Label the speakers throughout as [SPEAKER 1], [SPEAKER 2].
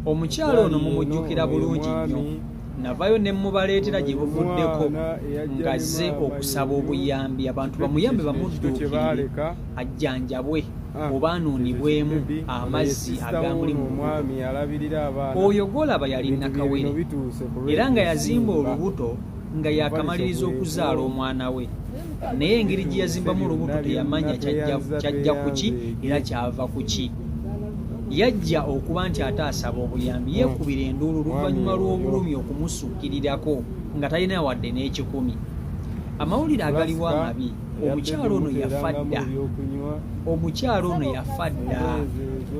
[SPEAKER 1] omukyalo ono mumujjukira bulungi nnyo navayo ne mubaleetera gye buvuddeko ngazze okusaba obuyambi abantu bamuyambe bamudduukirire ajjanjabwe obaanuunibwemu amazzi agambuli mu oyo gwolaba yali nakawere era nga yazimba olubuto nga yakamaliriza okuzaala omwana we naye engeri gye yazimbamu olubuto teyamanya kyajja ku ki era kyava ku ki yajja okuba nti ate asaba obuyambi yeekubira enduulu luvannyuma lw'obulumi okumusukkirirako nga talina wadde n'ekikumi amawulire agaliwo amabi omukyalo ono yafa dda omukyalo ono yafa dda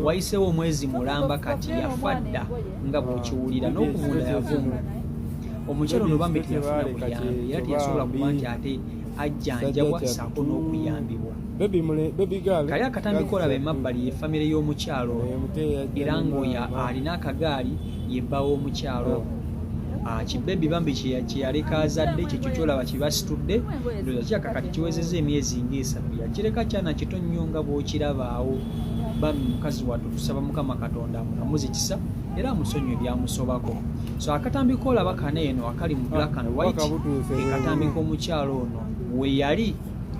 [SPEAKER 1] wayiseewo omwezi mulamba kati yafa dda nga bw'okiwulira n'okuvunda yavunda omukyalo ono bambi teyafuna buyambi era teyasobola kuba nti ate ajjanjabwa saako n'okuyambibwa kali akatambiko olaba emabbali yefamire y'omukyalo era ng'oyo alina akagaali yebbawo omukyalo kibebi bambi kyeyaleka azadde kyekyo kyolaba kibasitudde ndowooza kyakakati kiwezezza emyezi ng'esatu yakireka kyana kito nnyo nga bw'okirabaawo bambi mukazi wattu tusaba mukama katonda amulamuze kisa era amusonyiwe ebyamusobako so akatambiko olaba kano eno akali mu black and white ekatambika omukyalo ono we yali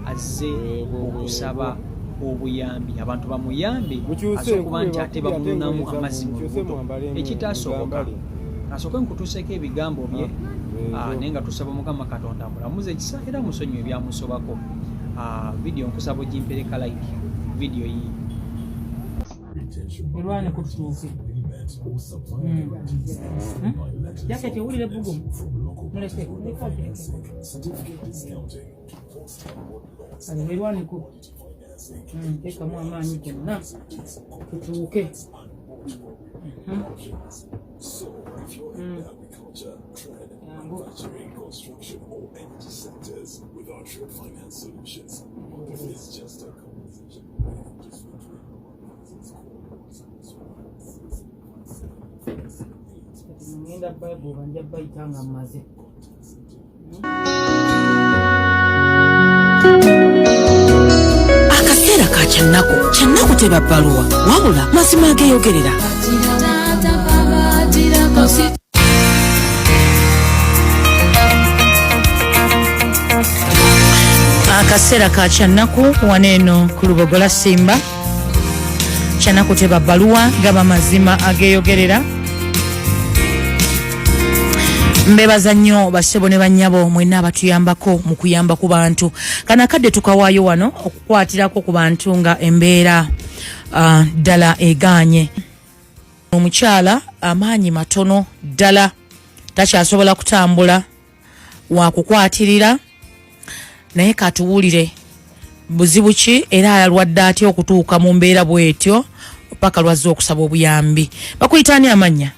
[SPEAKER 1] azze okusaba obuyambi abantu bamuyambe asokuba nti ate bamununamu amazzi mu lubuto ekitaasoboka asooke nkutuuseeko ebigambo bye naye nga tusaba mukama katonda amulamuze ekisa era amusonyiwe ebyamusobako vidiyo nkusaba ogimpereka like vidiyo yii
[SPEAKER 2] Erwane kututuuke jaketi owulire bugumu muleke erwane ku tekamu amaanyi gonna tutuuke ngenda Bible banja bayitanga maze
[SPEAKER 3] akaseera ka kyannako teba bbaluwa wabula mazima ageeyogerera akaseera ka kyannako waneeno ku Lubogola Simba kyannako teba bbaluwa gaba mazima ageeyogerera mbebaza nnyo bassebo ne bannyabo mwenna abatuyambako mu kuyamba ku bantu kana akadde tukawaayo wano okukwatirako ku bantu nga embeera ddala egaanye omukyala amaanyi matono ddala takyasobola kutambula wakukwatirira naye katuwulire buzibu ki era alwadde atya okutuuka mu mbeera bwetyo paka lwazze okusaba obuyambi bakuyitaani amannya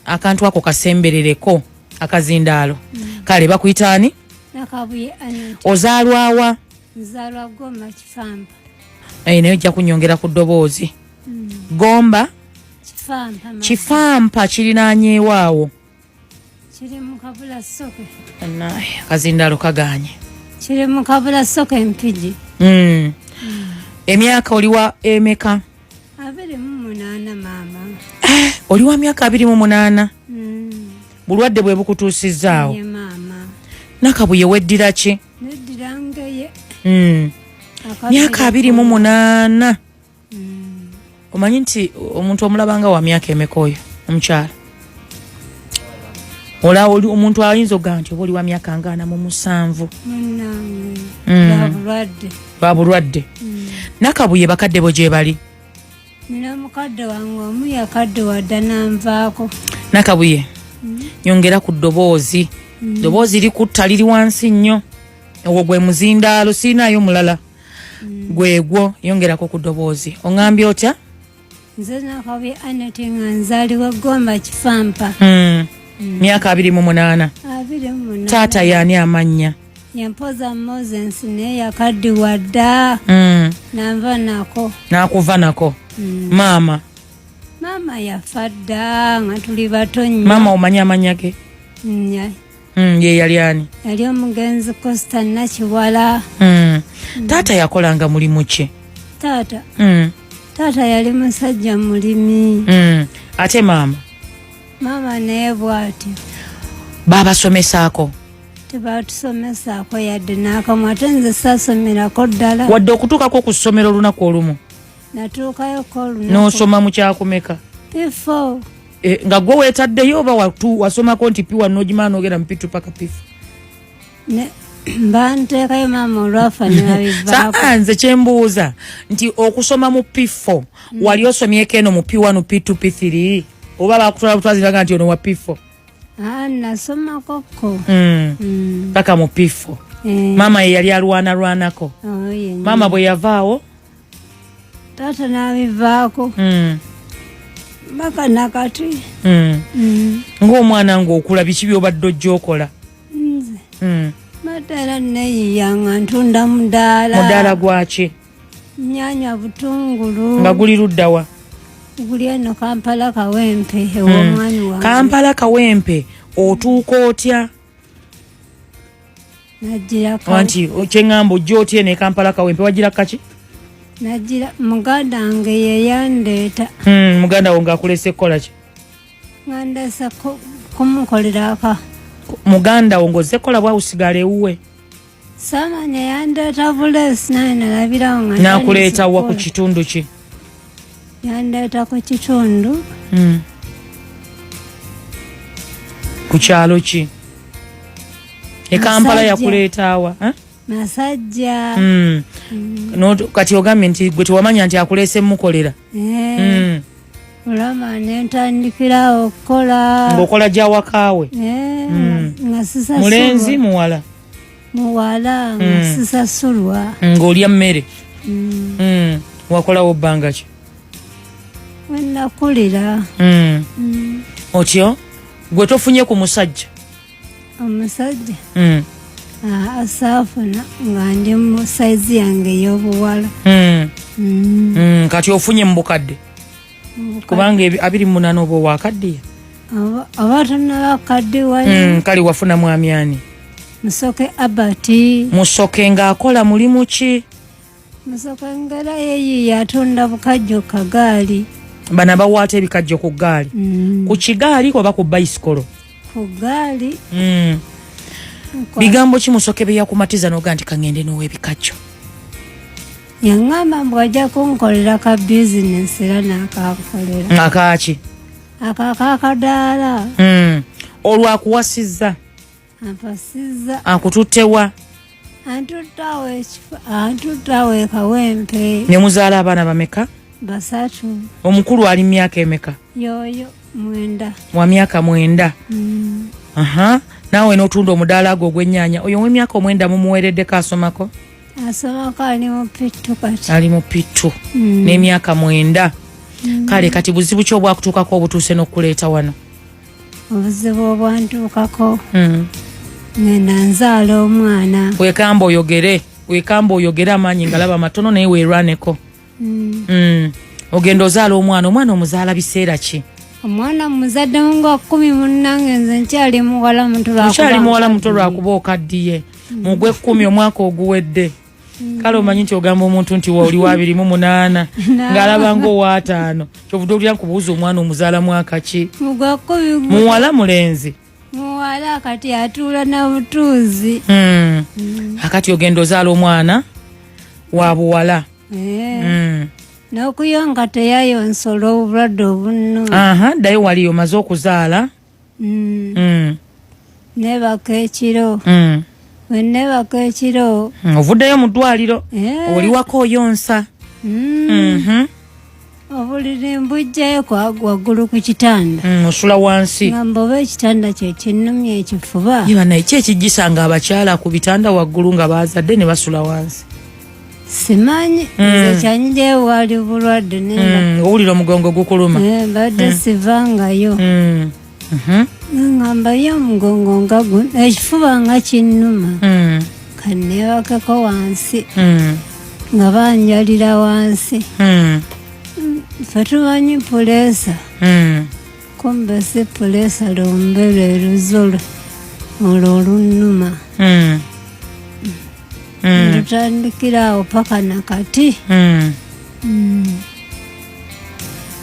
[SPEAKER 3] akantu ako kasemberereko akazindaalo kale bakuyitaani ozaalwawa
[SPEAKER 4] nzaalwa Gomba Kifampa
[SPEAKER 3] naye ojja kunyongera ku ddoboozi Gomba Kifampa kirinaanyeewaawo
[SPEAKER 4] kiri mu Kabula Soke
[SPEAKER 3] akazindaalo kagaanye
[SPEAKER 4] kiri mu Kabula Soke Mpigi
[SPEAKER 3] emyaka oliwa emeka
[SPEAKER 4] 28 maama
[SPEAKER 3] oliwa myaka 28 bulwadde bwe bukutuusizaawo
[SPEAKER 4] maama
[SPEAKER 3] Nakabuye weddira ki
[SPEAKER 4] neddira ngeye
[SPEAKER 3] myaka 28 omanyi nti omuntu omulabanga wa myaka emeka oyo omukyala ola oli omuntu ayinza ogamba nti oba oli wa myaka nga 47 babulwadde Nakabuye bakadde bo gye bali
[SPEAKER 4] nina mukadde wange omu yakadde wadda nanvaako
[SPEAKER 3] Nakabuye nyongera ku ddoboozi ddoboozi likutta liri wansi nnyo ogwo gwe muzindaalo siinayo mulala gwegwo yongerako ku ddoboozi oŋŋambye otya
[SPEAKER 4] nze Nakabuye Aneti nga nzaaliwa Gomba Kifampa
[SPEAKER 3] myaka 28 taata yaani amannya
[SPEAKER 4] yampoza Moses naye yakaddiwa dda nanva nako
[SPEAKER 3] n'akuva nako maama
[SPEAKER 4] yafa dda nga tuli bato nnyo
[SPEAKER 3] maama omanyi amannya ge ye yali ani
[SPEAKER 4] yali omugenzi Costa Nakiwala
[SPEAKER 3] taata yakolanga mulimu ki
[SPEAKER 4] taata Taata yali musajja mulimi.
[SPEAKER 3] Ate mama
[SPEAKER 4] Naye bw'atyo.
[SPEAKER 3] Babasomesaako?
[SPEAKER 4] Tebatusomesaako yadde n'akamu, ate nze saasomerako ddala.
[SPEAKER 3] Wadde okutuukako ku ssomero olunaku olumu?
[SPEAKER 4] Natuukayoko olunaku.
[SPEAKER 3] N'osoma mu kyakumeka?
[SPEAKER 4] P4.
[SPEAKER 3] Nga gwe weetaddeyo oba wasomako nti P1 n'ogimala n'ogenda mu P2 paka P4?
[SPEAKER 4] Banteekayo maama olwafa ne babivaako.
[SPEAKER 3] Nze kye mbuuza nti okusoma mu P4 wali osomyeko eno mu P1 P2 P3 oba bakutwala butwaziraga nti ono wa P4?
[SPEAKER 4] Nasomakoko.
[SPEAKER 3] Paka mu P4. Mama ye yali alwanako. Mama bwe yavaawo
[SPEAKER 4] taata n'abivaako. Baka nakati.
[SPEAKER 3] Ng'omwana ng'okula biki by'obadde ojja okola?
[SPEAKER 4] Nze matera neeyiyanga ntunda mudaala.
[SPEAKER 3] Mudaala gwaki?
[SPEAKER 4] Nnyaanya, butungulu.
[SPEAKER 3] Nga guli ludda wa?
[SPEAKER 4] Guli eno Kampala Kawempe ew'omwami wange.
[SPEAKER 3] Kampala Kawempe otuuka otya?
[SPEAKER 4] Nagira
[SPEAKER 3] anti kyeŋŋamba ojja otya ne Kampala Kawempe wagira kaki?
[SPEAKER 4] Nagira muganda wange ye yandeeta.
[SPEAKER 3] Muganda wo ng'akulese kukola ki?
[SPEAKER 4] Ngandesa kumukolera aka.
[SPEAKER 3] Muganda wo ng'ozze kukola bwa usigala ewuwe?
[SPEAKER 4] Saamanya yandeeta buleesi naye nalabirawo nga
[SPEAKER 3] n'akuleeta wa ku kitundu ki?
[SPEAKER 4] Yandeeta ku kitundu.
[SPEAKER 3] Ku kyalo ki? E Kampala yakuleeta wa?
[SPEAKER 4] Masajja.
[SPEAKER 3] Kati ogambye nti gwe tewamanya nti akulese mukolera?
[SPEAKER 4] Olama nentandikirawo okukola.
[SPEAKER 3] Ng'okola gya wakaawe?
[SPEAKER 4] Nga sisasulwa.
[SPEAKER 3] Mulenzi muwala?
[SPEAKER 4] Muwala nga sisasulwa.
[SPEAKER 3] Ng'olya mmere? Wakolawo bbanga ki?
[SPEAKER 4] Wenakulira.
[SPEAKER 3] Otyo? Gwe tofunye ku musajja?
[SPEAKER 4] Omusajja? Asaafuna nga ndi mu saizi yange ey'obuwala.
[SPEAKER 3] Kati ofunye mu bukadde? Kubanga 28 oba wakaddiya?
[SPEAKER 4] Oba tonnabakaddiwayo.
[SPEAKER 3] Kale wafuna mwami ani?
[SPEAKER 4] Musoke Abati.
[SPEAKER 3] Musoke ng'akola mulimu ki?
[SPEAKER 4] Musoke ngera yeyi yatunda bukajjo kagaali.
[SPEAKER 3] Bana bawaata ebikajjo ku gaali? Ku kigaali oba ku bayisikolo?
[SPEAKER 4] Ku gaali.
[SPEAKER 3] Bigambo ki Musoke bye yakumatiza n'oga nti kangende n'ow'ebikajjo?
[SPEAKER 4] Yaŋŋamba mbu ajja kunkolera ka bizinesi era n'akakolera.
[SPEAKER 3] Akaaki?
[SPEAKER 4] Akakadaala.
[SPEAKER 3] Olwo akuwasizza?
[SPEAKER 4] Ampasizza.
[SPEAKER 3] Akututtewa?
[SPEAKER 4] Antuttawo e Kawempe.
[SPEAKER 3] Ne muzaala abaana bameka?
[SPEAKER 4] 3.
[SPEAKER 3] Omukulu ali myaka emeka?
[SPEAKER 4] Yoyo 9.
[SPEAKER 3] Wa myaka 9. Naawe n'otunda omudaala gwo ogw'ennyaanya oyo w'emyaka 9 mumuweereddeko asomako?
[SPEAKER 4] Asomako ali mu P2 kati.
[SPEAKER 3] Ali mu P2 n'emyaka 9. Kale kati buzibu ki obwakutuukako obutuuse n'okuleeta wano?
[SPEAKER 4] Obuzibu obwantuukako ngenda nzaala omwana.
[SPEAKER 3] Weekamba oyogere amaanyi ngalaba matono naye weerwaneko. Ogenda ozaala omwana omuzaala biseera ki?
[SPEAKER 4] Omwana muzadde nga 10 munnange nze nkyali muwala muto
[SPEAKER 3] lwakuba okaddiye mugwe 10 omwaka oguwedde. Kale omanyi nti ogamba omuntu nti oli wa 28 ng'alaba ng'owa5 kyovudde olya nkubuuza omwana omuzaala mwaka ki? Muwala mulenzi?
[SPEAKER 4] Muwala kati atuula na butuuzi.
[SPEAKER 3] Akati ogenda ozaala omwana wa buwala?
[SPEAKER 4] N'okuyonga teyayonsola obulwadde obunno.
[SPEAKER 3] Ddayo wali omaze okuzaala?
[SPEAKER 4] Nebaka ekiro. Bwe nebaka ekiro.
[SPEAKER 3] Ovuddeyo mu ddwaliro? Oli wako oyonsa?
[SPEAKER 4] Obuliri mbujjayo waggulu ku kitanda.
[SPEAKER 3] Osula wansi?
[SPEAKER 4] Ngamba oba ekitanda kye kinnumya ekifuba.
[SPEAKER 3] Naye ki ekigisanga abakyala ku bitanda waggulu nga bazadde ne basula wansi?
[SPEAKER 4] Simanyi nze kyanyijeyo wali bulwadde
[SPEAKER 3] owulira omugongo gukuluma?
[SPEAKER 4] Badde sivangayo. Ngamba yo omugongo nga ekifuba nga kinnuma. Kanneebakeko wansi nga banjalira wansi. Ffe tumanyi puleesa. Kumbe si puleesa lombere luzolo olwo olunnuma. Lutandikira awo paka nakati.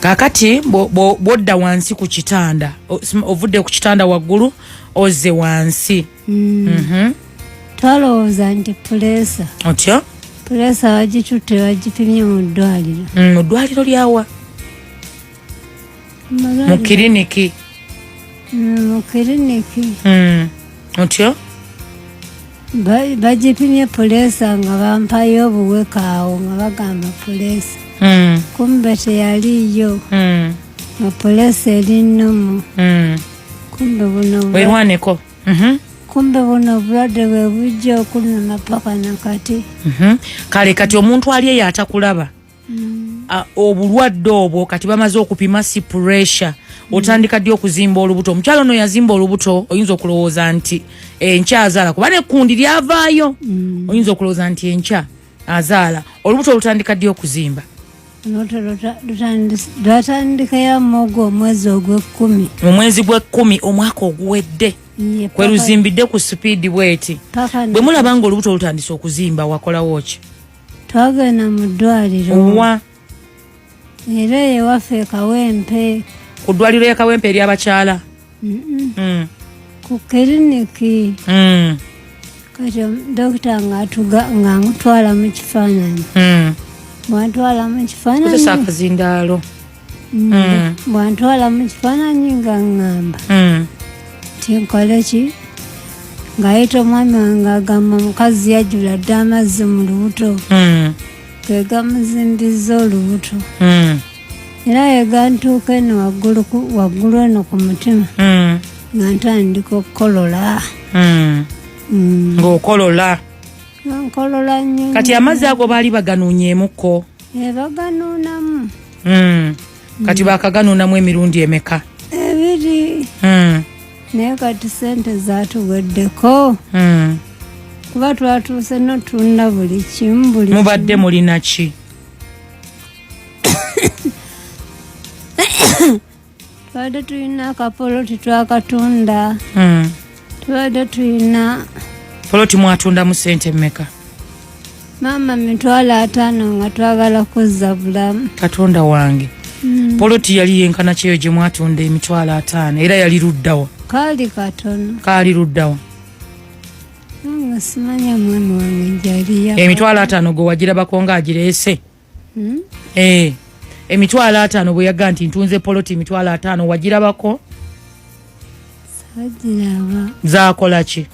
[SPEAKER 3] kakati bodda wansi ku kitanda ovudde ku kitanda waggulu ozze wansi
[SPEAKER 4] twalowooza nti pulesa
[SPEAKER 3] otyo
[SPEAKER 4] pulesa wagitutte wagipimye mu ddwaliro
[SPEAKER 3] mu ddwaliro lyawa mu kiriniki
[SPEAKER 4] mu kiriniki
[SPEAKER 3] otyo
[SPEAKER 4] bagipimye pulesa nga bampayo obuweka awo nga bagamba pulesa kumbe teyaliyo nga pulesa eri nnomu kumbe buno
[SPEAKER 3] werwaneko
[SPEAKER 4] kumbe buno obulwadde bwe bujja okunuma paka nakati
[SPEAKER 3] kale kati omuntu ali eyo atakulaba obulwadde obwo kati bamaze okupima si pressure otandika ddi okuzimba olubuto omukyalo ono yazimba olubuto oyinza okulowooza nti enkya azaala kuba nekkundi lyavaayo oyinza okulowooza nti enkya azaala olubuto olutandika ddi okuzimba
[SPEAKER 4] lwatandikayo mugo omwezi ogw'ekkumi
[SPEAKER 3] mu mwezi gw'ekkumi omwaka oguwedde kwe luzimbidde ku sipiidi bweti bwe mulaba nga olubuto olutandise okuzimba wakolawo ki
[SPEAKER 4] twagenda mu ddwaliro
[SPEAKER 3] owa
[SPEAKER 4] era ewaffe ekawempe
[SPEAKER 3] ku ddwaliro y'ekawempe ery'abakyala
[SPEAKER 4] ku kiriniki kati dokita nga ngutwala mu kifaananyi bwantwala mu kifaananyi
[SPEAKER 3] kozesa akazindaalo
[SPEAKER 4] bwantwala mu kifaananyi nga ŋŋamba tinkole ki ng'ayita omwami wange agamba mukazi yajjula dde amazzi mu lubuto ge gamuzimbiza olubuto era yegantuuka eno waggulu eno ku mutima nga ntandika okukolola
[SPEAKER 3] ng'okolola
[SPEAKER 4] nkolola nnyo
[SPEAKER 3] kati amazzi ago baali baganuunyeemukko
[SPEAKER 4] baganuunamu
[SPEAKER 3] kati baakaganuunamu emirundi emeka
[SPEAKER 4] 2 naye kati sente zaatuweddeko kuba twatuuse notunda buli kimu
[SPEAKER 3] mubadde mulina ki
[SPEAKER 4] tubadde tulina akapoloti twakatunda tubadde tulina
[SPEAKER 3] poloti mwatunda mu sente mmeka
[SPEAKER 4] maama 50,000 nga twagala kuzza bulamu
[SPEAKER 3] katonda wange poloti yali yenkana kyeyo gye mwatunda 50,000 era yali luddawa
[SPEAKER 4] kaali katono
[SPEAKER 3] kaali luddawa
[SPEAKER 4] nga simanya mwami wange njaliya
[SPEAKER 3] 50,000 gwe wagirabako nga agireese 50,000 bwe yaga nti ntunze poloti 50,000 wagirabako
[SPEAKER 4] sagiraba
[SPEAKER 3] zaakola ki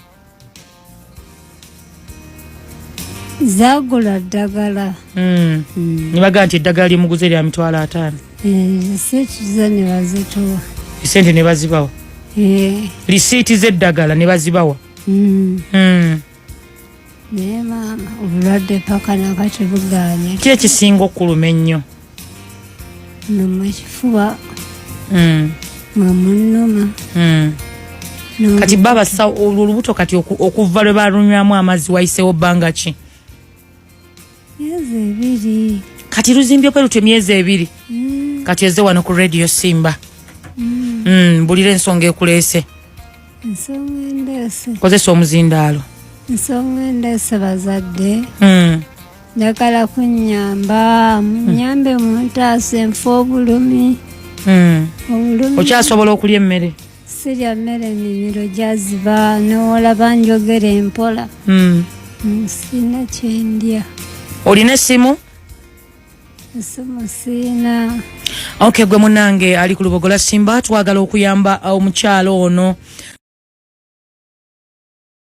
[SPEAKER 4] zagula ddagala
[SPEAKER 3] nibaga nti eddagala lyemuguze lya 50,000
[SPEAKER 4] risiiti ze ne bazituwa
[SPEAKER 3] esente ne bazibawa risiiti z'eddagala ne bazibawa
[SPEAKER 4] naye maama obulwadde paka nakati buganye
[SPEAKER 3] ki ekisinga okuluma ennyo
[SPEAKER 4] numa ekifuba nga munnuma
[SPEAKER 3] kati babasa olubuto kati okuva lwe balunywamu amazzi wayiseewo bbanga ki
[SPEAKER 4] myezi 2
[SPEAKER 3] kati luzimbye kwe lutyo myezi 2 kati eze wano ku radio Simba mbulira ensonga ekuleese
[SPEAKER 4] ensonga endeese
[SPEAKER 3] kozesa omuzindaalo
[SPEAKER 4] ensonga endeese bazadde njagala kunnyamba munyambe muntaase nfa obulumi
[SPEAKER 3] okyasobola okulya emmere
[SPEAKER 4] sirya mmere emimiro gyaziba newolaba njogera empola sina kyendya
[SPEAKER 3] olina essimu
[SPEAKER 4] esimu siina
[SPEAKER 3] okay gwe munange ali ku lubogola Simba twagala okuyamba omukyalo ono